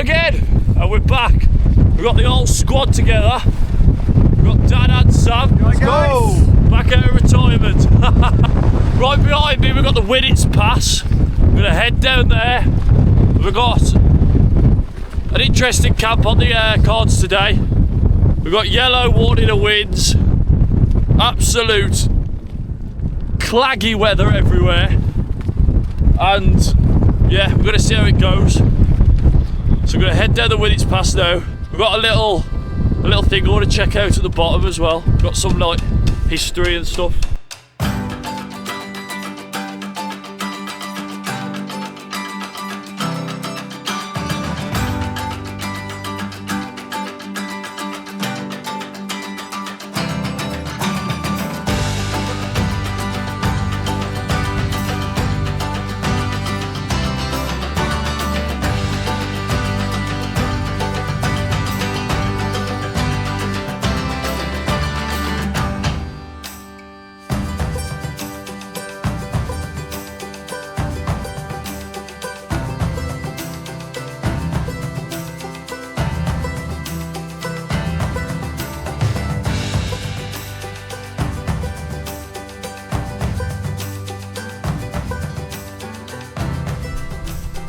again, and we're back. We've got the whole squad together. We've got Dan and Sam. Let's go! Back out of retirement. Right behind me, we've got the Winnets Pass. We're going to head down there. We've got an interesting camp on the cards today. We've got yellow warning of winds. Absolute claggy weather everywhere. And yeah, we're going to see how it goes. So we're going to head down the Winnets Pass now. We've got a little thing I want to check out at the bottom as well. We've got some like history and stuff.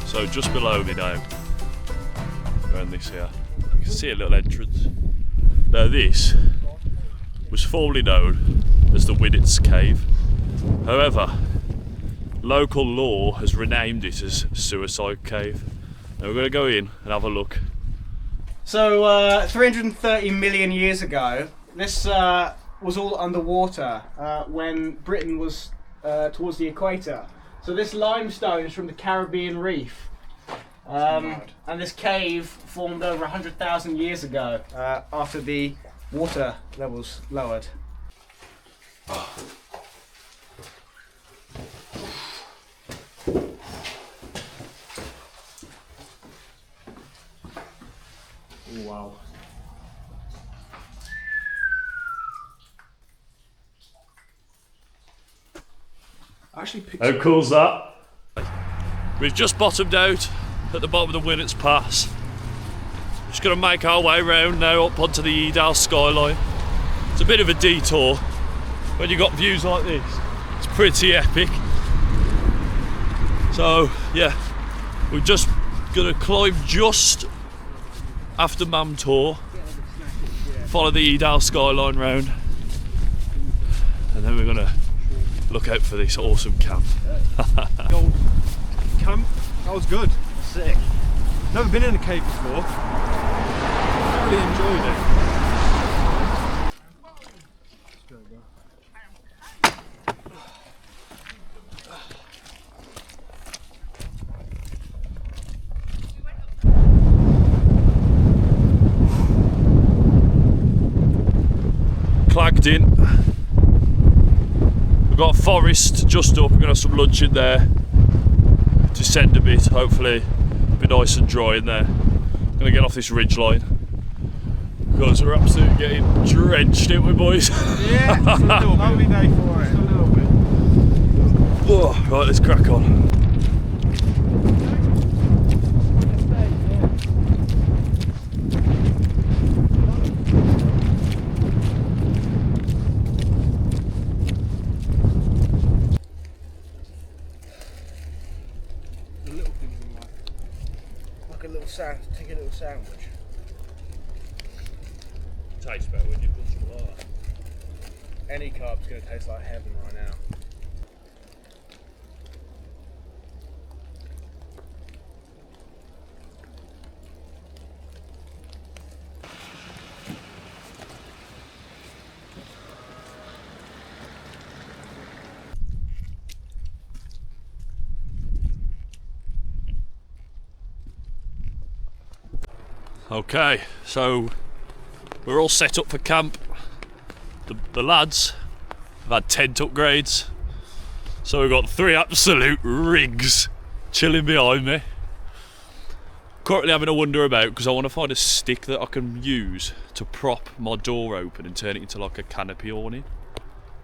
So just below me now, around this here, you can see a little entrance. Now this was formerly known as the Winnets Cave. However, local law has renamed it as Suicide Cave. Now we're going to go in and have a look. So 330 million years ago, this was all underwater when Britain was towards the equator. So this limestone is from the Caribbean Reef. And this cave formed over 100,000 years ago after the water levels lowered. Oh, wow. How cool's that? We've just bottomed out at the bottom of the Winnets Pass. Just going to make our way round now up onto the Edale skyline. It's a bit of a detour when you've got views like this. It's pretty epic. So yeah, we're just going to climb just after Mam Tor, follow the Edale skyline round, and then we're going to look out for this awesome camp. The old camp, that was good. Sick. Never been in a cave before. Really enjoyed it. Clagged in. We've got a forest just up, we're going to have some lunch in there. Descend a bit, hopefully be nice and dry in there. I'm going to get off this ridge line because we're absolutely getting drenched, ain't we, boys? Yeah, just a little lovely day for it. Just a little bit. Oh, right, let's crack on. Take a little sandwich. Tastes better when you've done something like that. Any carb's going to taste like heaven right now. Okay, so we're all set up for camp. The lads have had tent upgrades, so we've got 3 absolute rigs chilling behind me. Currently having a wonder about because I want to find a stick that I can use to prop my door open and turn it into like a canopy awning,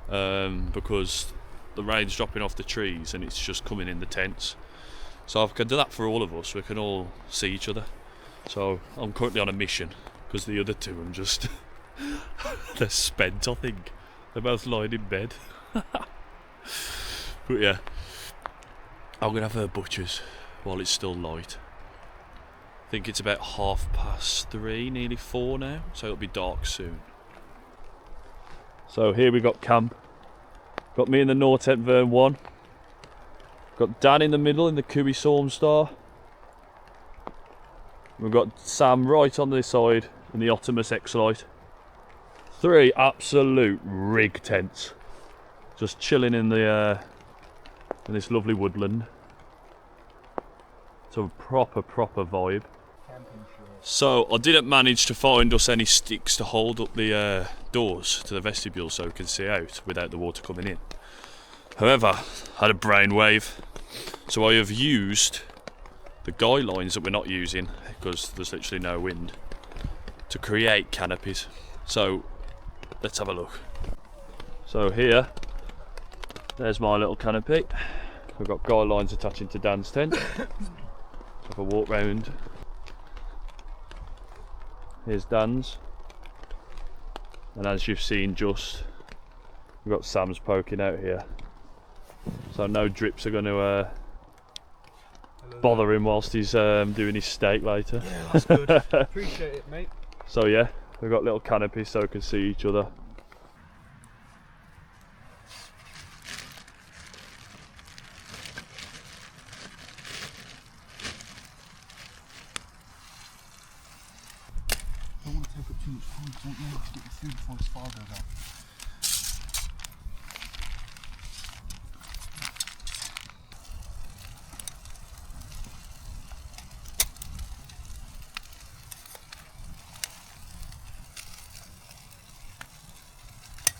because the rain's dropping off the trees and it's just coming in the tents. So I can do that for all of us, we can all see each other. So I'm currently on a mission because the other two I'm just they're spent. I think they're both lying in bed. But yeah, I'm gonna have a butcher's while it's still light. I think it's about 3:30, nearly 4 now, so it'll be dark soon. So here we got camp. Got me in the Nortent Vern 1. Got Dan in the middle in the Cooey Stormstar. We've got Sam right on this side in the Optimus X-Lite. 3 absolute rig tents. Just chilling in the in this lovely woodland. It's a proper vibe. So I didn't manage to find us any sticks to hold up the doors to the vestibule so we can see out without the water coming in. However, I had a brainwave, so I have used the guy lines that we're not using because there's literally no wind to create canopies. So let's have a look. So here, there's my little canopy. We've got guy lines attaching to Dan's tent. Have a walk round. Here's Dan's, and as you've seen, just we've got Sam's poking out here, so no drips are going to bother him whilst he's doing his steak later. Yeah, that's good. Appreciate it, mate. So yeah, we've got little canopies so we can see each other. I don't want to take up too much time because I want you to get your food before this fire goes out.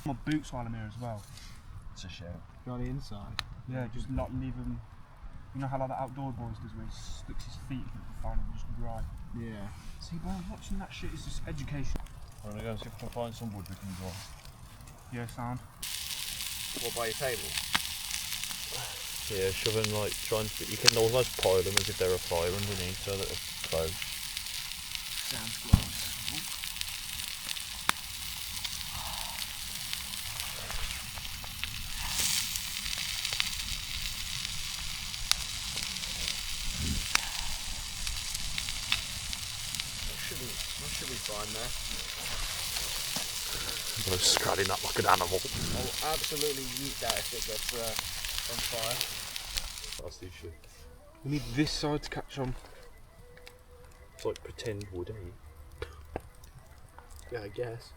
My boots while I'm here as well. It's a shame. Go on the inside. Yeah, just not leave them. You know how like the outdoor boys does where he sticks his feet in the fire and just dry. Yeah. See, boy, watching that shit is just education. I'm going to go and see if we can find some wood we can draw. Yeah, sound. What, by your table? Yeah, shoving like trying to. You can almost pile them as if they're a fire underneath so that it's close. Sounds close. That should be fine there. I'm going to scratch that like an animal. I'll absolutely eat that if it gets on fire. That's the issue. We need this side to catch on. It's like pretend wood, eh? Yeah, I guess.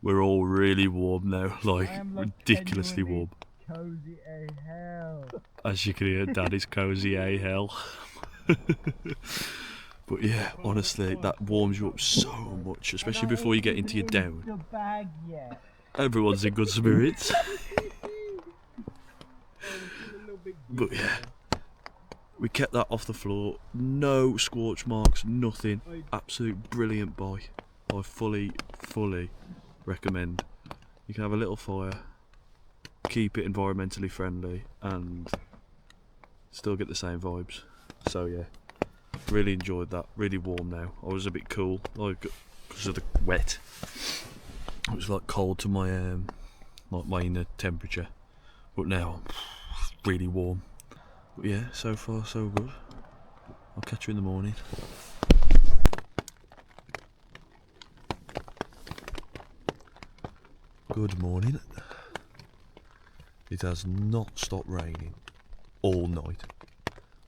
We're all really warm now, like ridiculously warm. Cozy as hell. As you can hear, Daddy's cozy a hell. But yeah, honestly, that warms you up so much, especially before you get into your down. Everyone's in good spirits. But yeah, we kept that off the floor, no scorch marks, nothing. Absolute brilliant buy. I fully recommend. You can have a little fire, keep it environmentally friendly, and still get the same vibes. So yeah, really enjoyed that. Really warm now. I was a bit cool, like because of the wet. It was like cold to my like my inner temperature, but now really warm. But yeah, so far so good. I'll catch you in the morning. Good morning. It has not stopped raining all night.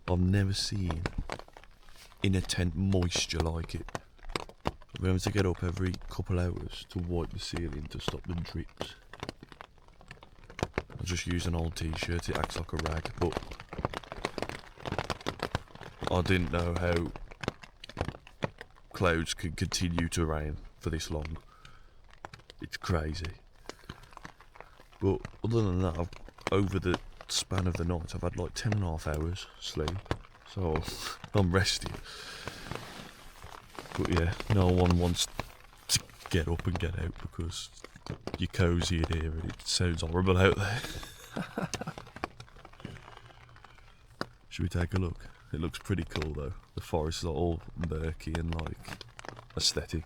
I've never seen in a tent moisture like it. I'm having to get up every couple hours to wipe the ceiling to stop the drips. I just use an old t-shirt, it acts like a rag, but I didn't know how clouds could continue to rain for this long. It's crazy. But other than that, over the span of the night, I've had like 10.5 hours sleep. so I'm resting. But yeah, no one wants to get up and get out because you're cosy in here and it sounds horrible out there. Should we take a look? It looks pretty cool though. The forest is all murky and like aesthetic.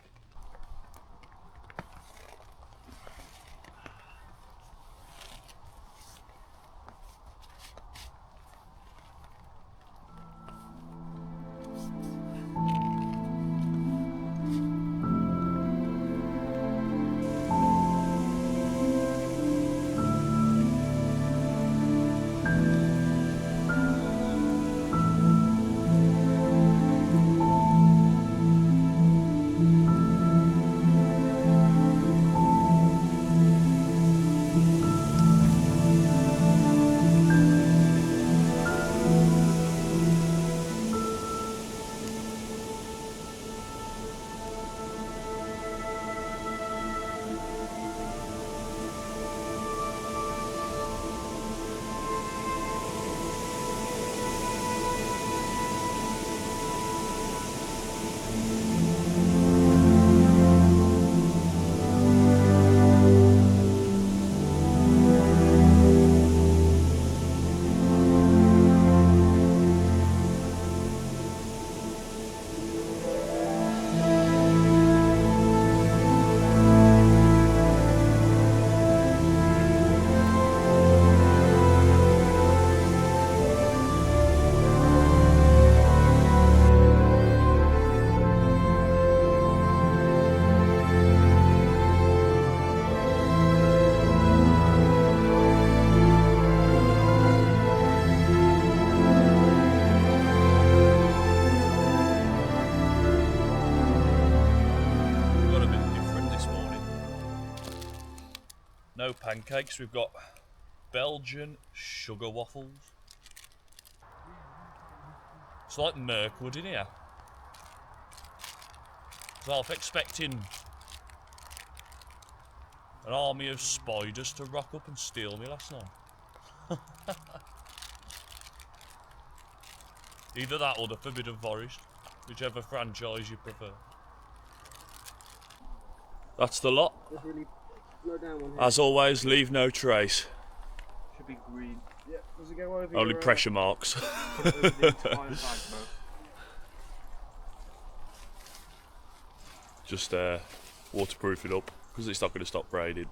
No pancakes, we've got Belgian sugar waffles. It's like Mirkwood in here. So I was expecting an army of spiders to rock up and steal me last night. Either that or the Forbidden Forest, whichever franchise you prefer. That's the lot. As always, leave no trace. Should be green. Yeah, does it go over Only your, pressure marks. over the entire bag, bro? Just waterproof it up because it's not going to stop raining.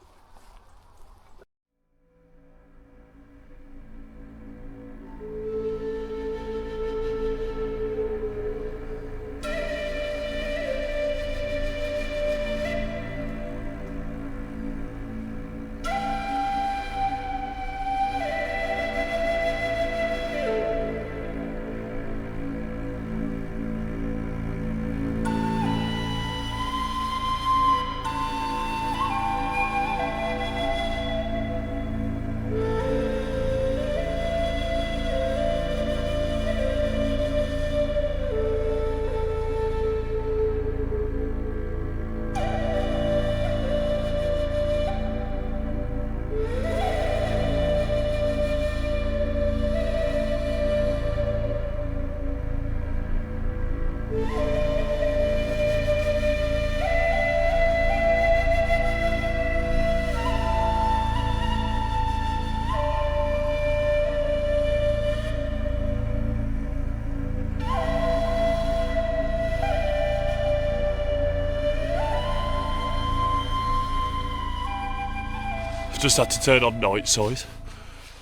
Just had to turn on night sight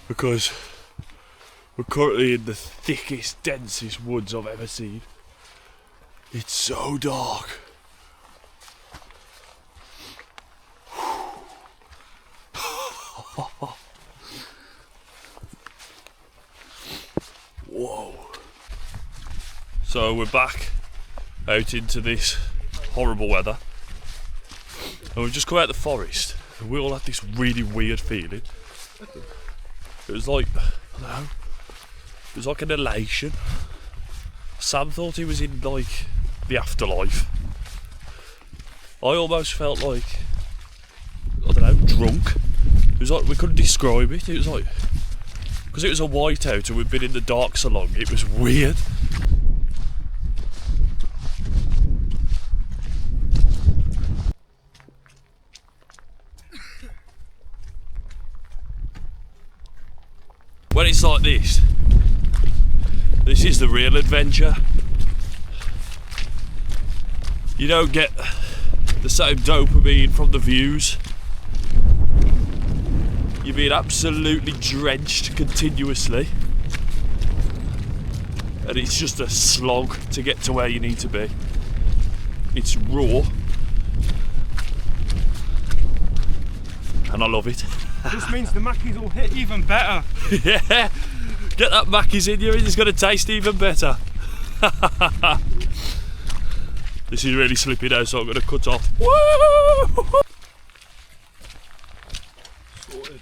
because we're currently in the thickest, densest woods I've ever seen. It's so dark. Whoa. So we're back out into this horrible weather and we've just come out of the forest. We all had this really weird feeling. It was like, I don't know, it was like an elation. Sam thought he was in like the afterlife. I almost felt like, I don't know, drunk. It was like, we couldn't describe it. It was like because it was a whiteout and we'd been in the dark so long, it was weird. When it's like this is the real adventure. You don't get the same dopamine from the views. You're being absolutely drenched continuously, and it's just a slog to get to where you need to be. It's raw, and I love it. This means the Mackies will hit even better. Yeah, get that Mackies in you and it's going to taste even better. This is really slippy now, so I'm going to cut off. Woo! Sorted.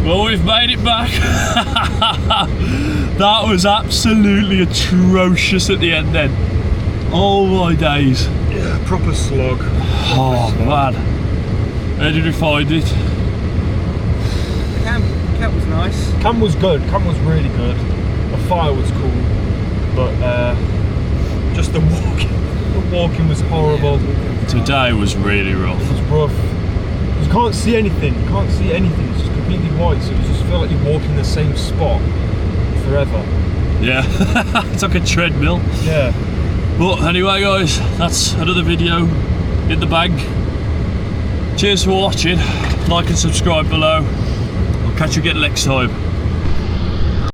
Well, we've made it back. That was absolutely atrocious at the end then. Oh my days. Yeah, proper slog. Oh man. How did we find it? The camp was nice. Camp was good, camp was really good. The fire was cool, but just the walking was horrible. Today was really rough. It was rough. You can't see anything, it's just completely white, so you just feel like you're walking the same spot forever. Yeah, it's like a treadmill. Yeah. But anyway guys, that's another video in the bag. Cheers for watching, like and subscribe below. I'll catch you again next time.